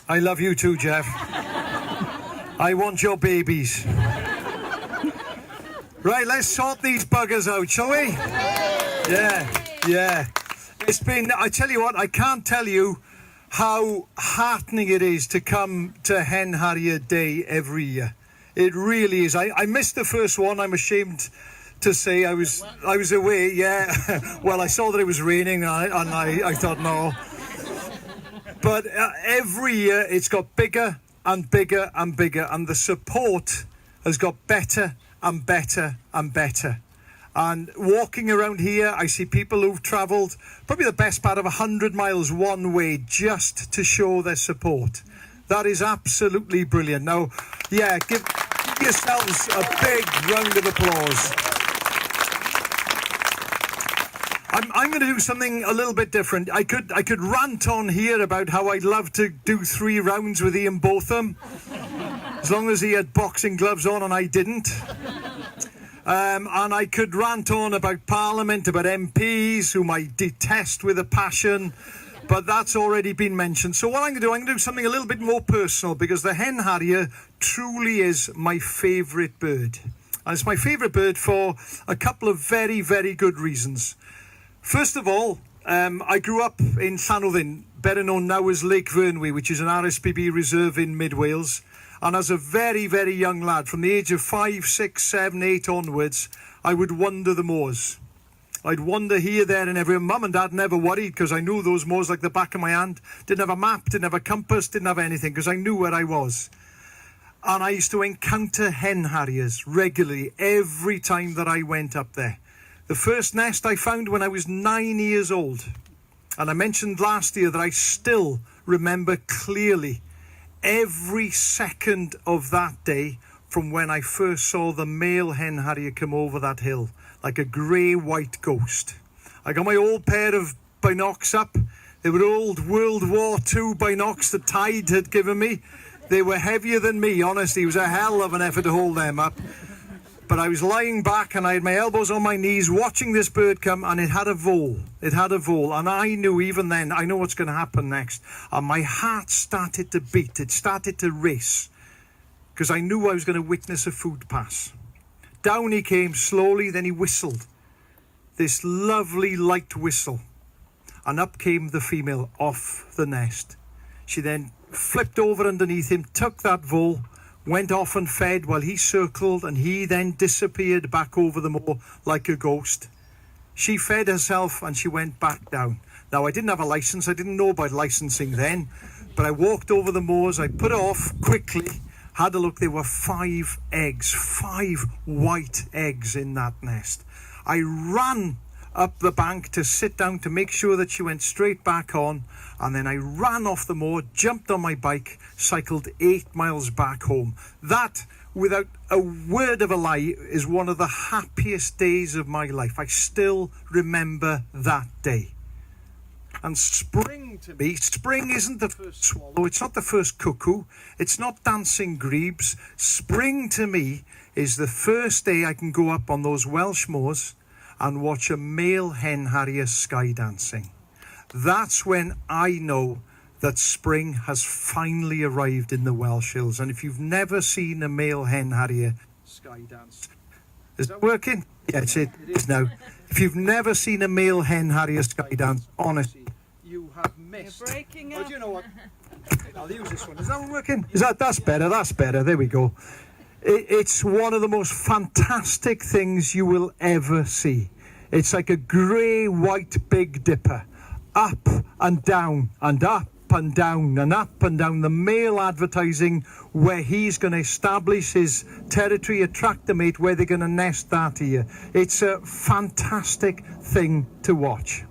I love you too, Jeff. I want your babies. Right, let's sort these buggers out, shall we? Yeah. It's been, I tell you what, I can't tell you how heartening it is to come to Hen Harrier Day every year. It really is. I missed the first one, I'm ashamed to say. I was away, yeah. Well, I saw that it was raining and I thought, no. But every year it's got bigger and bigger and bigger, and the support has got better and better and better. And walking around here, I see people who've travelled probably the best part of 100 miles one way just to show their support. That is absolutely brilliant. Now, yeah, give yourselves a big round of applause. I'm going to do something a little bit different. I could rant on here about how I'd love to do 3 rounds with Ian Botham, as long as he had boxing gloves on and I didn't. And I could rant on about Parliament, about MPs, whom I detest with a passion, but that's already been mentioned. So what I'm going to do something a little bit more personal, because the Hen Harrier truly is my favourite bird. And it's my favourite bird for a couple of very, very good reasons. First of all, I grew up in Llanwddyn, better known now as Lake Vyrnwy, which is an RSPB reserve in mid-Wales. And as a very, very young lad, from the age of 5, 6, 7, 8 onwards, I would wander the moors. I'd wander here, there and everywhere. Mum and Dad never worried, because I knew those moors like the back of my hand. Didn't have a map, didn't have a compass, didn't have anything, because I knew where I was. And I used to encounter hen harriers regularly every time that I went up there. The first nest I found when I was 9 years old. And I mentioned last year that I still remember clearly every second of that day from when I first saw the male hen harrier come over that hill, like a grey-white ghost. I got my old pair of binocs up. They were old World War II binocs that Tide had given me. They were heavier than me, honestly. It was a hell of an effort to hold them up. But I was lying back and I had my elbows on my knees watching this bird come, and it had a vole. It had a vole. And I knew even then, I know what's going to happen next. And my heart started to beat. It started to race, because I knew I was going to witness a food pass. Down he came slowly, then he whistled. This lovely light whistle. And up came the female off the nest. She then flipped over underneath him, took that vole, went off and fed while he circled, and he then disappeared back over the moor like a ghost. She fed herself and she went back down. Now, I didn't have a licence. I didn't know about licensing then, but I walked over the moors. I put it off quickly, had a look. There were 5 eggs, 5 white eggs in that nest. I ran up the bank to sit down to make sure that she went straight back on, and then I ran off the moor, jumped on my bike, cycled 8 miles back home. That, without a word of a lie, is one of the happiest days of my life. I still remember that day. And spring to me, spring isn't the first swallow, it's not the first cuckoo, it's not dancing grebes. Spring to me is the first day I can go up on those Welsh moors and watch a male hen harrier sky dancing. That's when I know that spring has finally arrived in the Welsh Hills. And if you've never seen a male hen harrier sky dance, is that working? Yes, it is now. If you've never seen a male hen harrier sky dance, honestly, you have missed. You're breaking up. Oh, do you know what? I'll use this one. Is that one working? That's better, that's better. There we go. It's one of the most fantastic things you will ever see. It's like a grey-white Big Dipper. Up and down and up and down and up and down. The male advertising where he's going to establish his territory, attract a mate, where they're going to nest that year. It's a fantastic thing to watch.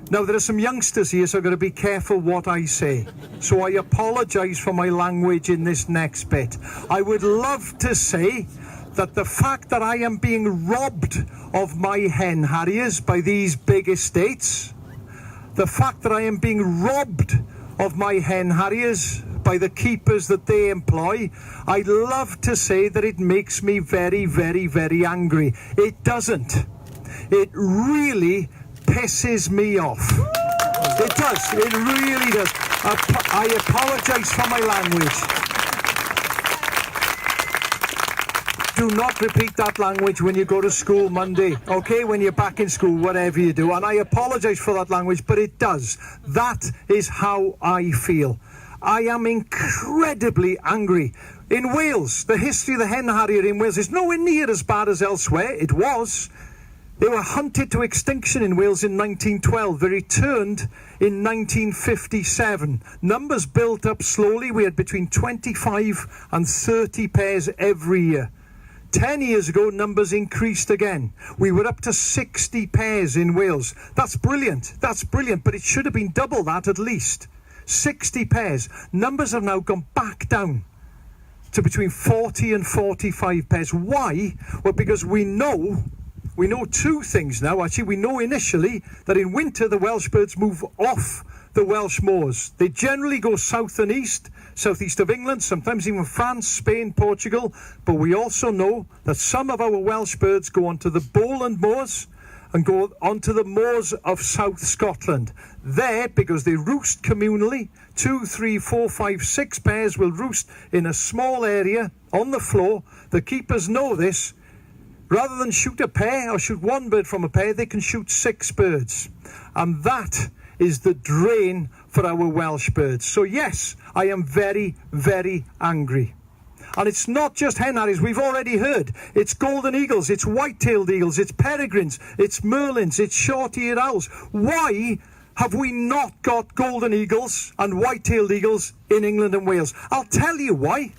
Now, there are some youngsters here, so I've got to be careful what I say. So I apologise for my language in this next bit. I would love to say that the fact that I am being robbed of my hen harriers by these big estates, the fact that I am being robbed of my hen harriers by the keepers that they employ, I'd love to say that it makes me very, very, very angry. It doesn't. It really pisses me off. It does. It really does. I apologise for my language. Do not repeat that language when you go to school Monday, okay? When you're back in school, whatever you do. And I apologise for that language, but it does. That is how I feel. I am incredibly angry. In Wales, the history of the Hen Harrier in Wales is nowhere near as bad as elsewhere. It was. They were hunted to extinction in Wales in 1912. They returned in 1957. Numbers built up slowly. We had between 25 and 30 pairs every year. 10 years ago, numbers increased again. We were up to 60 pairs in Wales. That's brilliant. That's brilliant, but it should have been double that at least. 60 pairs. Numbers have now gone back down to between 40 and 45 pairs. Why? Well, because we know two things now. Actually, we know initially that in winter the Welsh birds move off the Welsh moors. They generally go south and east, southeast of England, sometimes even France, Spain, Portugal. But we also know that some of our Welsh birds go onto the Bowland moors and go onto the moors of South Scotland. There, because they roost communally, 2, 3, 4, 5, 6 pairs will roost in a small area on the floor. The keepers know this. Rather than shoot a pair or shoot one bird from a pair, they can shoot 6 birds. And that is the drain for our Welsh birds. So yes, I am very, very angry. And it's not just hen harriers, we've already heard. It's golden eagles, it's white-tailed eagles, it's peregrines, it's merlins, it's short-eared owls. Why have we not got golden eagles and white-tailed eagles in England and Wales? I'll tell you why.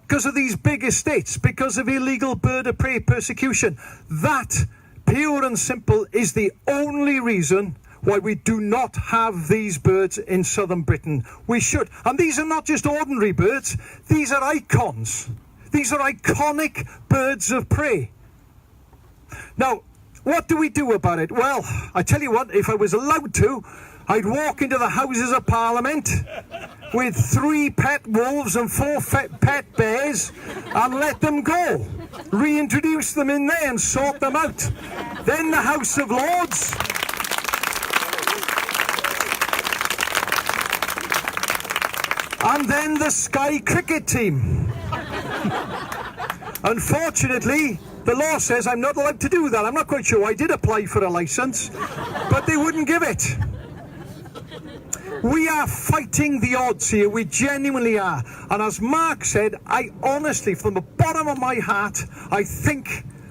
Because of these big estates, because of illegal bird of prey persecution. That, pure and simple, is the only reason why we do not have these birds in southern Britain. We should. And these are not just ordinary birds. These are icons. These are iconic birds of prey. Now, what do we do about it? Well, I tell you what, if I was allowed to, I'd walk into the Houses of Parliament with 3 pet wolves and 4 pet bears and let them go. Reintroduce them in there and sort them out. Then the House of Lords. And then the Sky cricket team. Unfortunately, the law says I'm not allowed to do that. I'm not quite sure. I did apply for a licence, but they wouldn't give it. We are fighting the odds here. We genuinely are. And as Mark said, I honestly, from the bottom of my heart,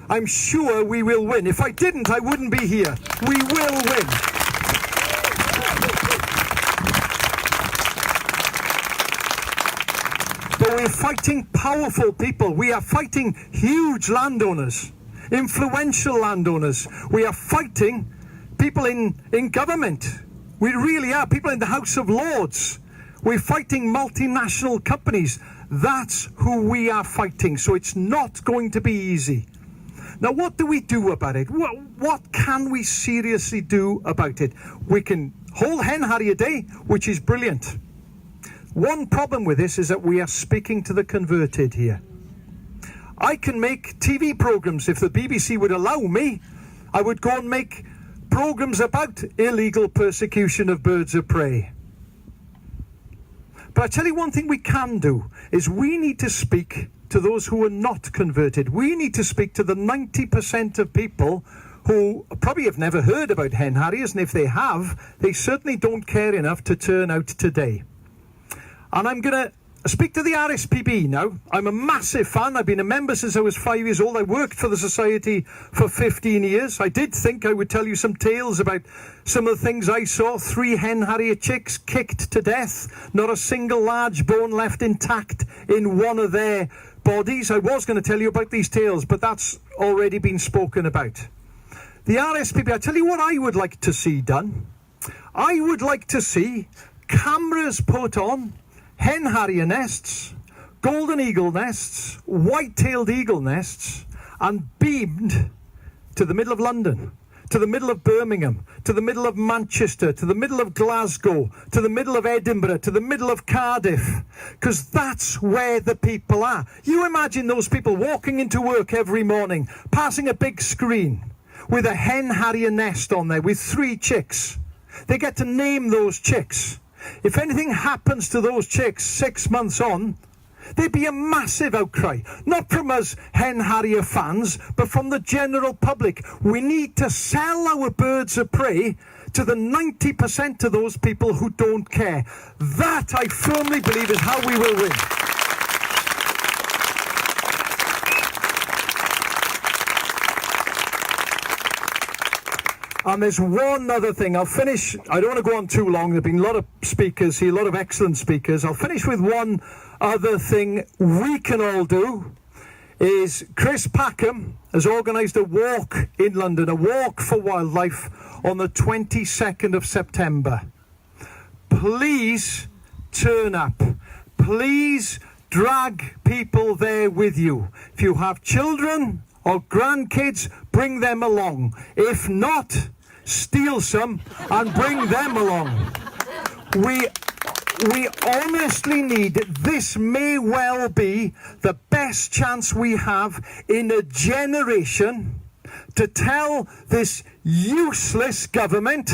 I'm sure we will win. If I didn't, I wouldn't be here. We will win. But we're fighting powerful people. We are fighting huge landowners, influential landowners. We are fighting people in government. We really are. People in the House of Lords. We're fighting multinational companies. That's who we are fighting. So it's not going to be easy. Now, what do we do about it? What can we seriously do about it? We can hold Hen Harrier Day, which is brilliant. One problem with this is that we are speaking to the converted here. I can make TV programs. If the BBC would allow me, I would go and make programs about illegal persecution of birds of prey. But I tell you one thing we can do is we need to speak to those who are not converted. We need to speak to the 90% of people who probably have never heard about hen harriers, and if they have, they certainly don't care enough to turn out today. And I'm going to speak to the RSPB now. I'm a massive fan. I've been a member since I was 5 years old. I worked for the Society for 15 years. I did think I would tell you some tales about some of the things I saw. 3 hen harrier chicks kicked to death. Not a single large bone left intact in one of their bodies. I was going to tell you about these tales, but that's already been spoken about. The RSPB, I tell you what I would like to see done. I would like to see cameras put on hen harrier nests, golden eagle nests, white-tailed eagle nests, and beamed to the middle of London, to the middle of Birmingham, to the middle of Manchester, to the middle of Glasgow, to the middle of Edinburgh, to the middle of Cardiff, because that's where the people are. You imagine those people walking into work every morning, passing a big screen with a hen harrier nest on there with 3 chicks. They get to name those chicks. If anything happens to those chicks 6 months on, there'd be a massive outcry. Not from us Hen Harrier fans, but from the general public. We need to sell our birds of prey to the 90% of those people who don't care. That, I firmly believe, is how we will win. And there's one other thing. I'll finish. I don't want to go on too long. There have been a lot of speakers here, a lot of excellent speakers. I'll finish with one other thing we can all do. Is Chris Packham has organised a walk in London, a walk for wildlife on the 22nd of September. Please turn up. Please drag people there with you. If you have children or grandkids, bring them along. If not, steal some and bring them along. We honestly need, this may well be the best chance we have in a generation to tell this useless government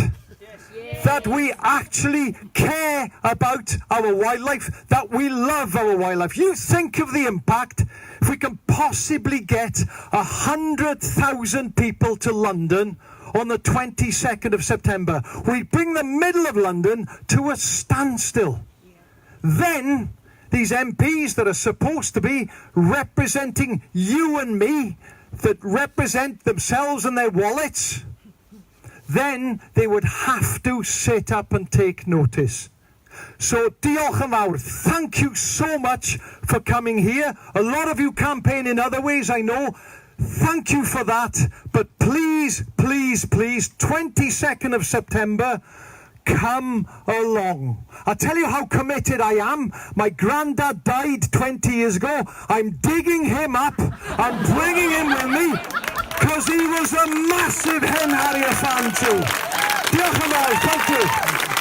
that we actually care about our wildlife, that we love our wildlife. You think of the impact if we can possibly get 100,000 people to London on the 22nd of September. We bring the middle of London to a standstill. Then these MPs that are supposed to be representing you and me, that represent themselves and their wallets, then they would have to sit up and take notice. So diolch yn fawr. Thank you so much for coming here. A lot of you campaign in other ways, I know. Thank you for that. But please, please, please, 22nd of September, come along. I'll tell you how committed I am. My granddad died 20 years ago. I'm digging him up. I'm bringing him with me because he was a massive Hen Harrier fan too. Diolch yn fawr. Thank you.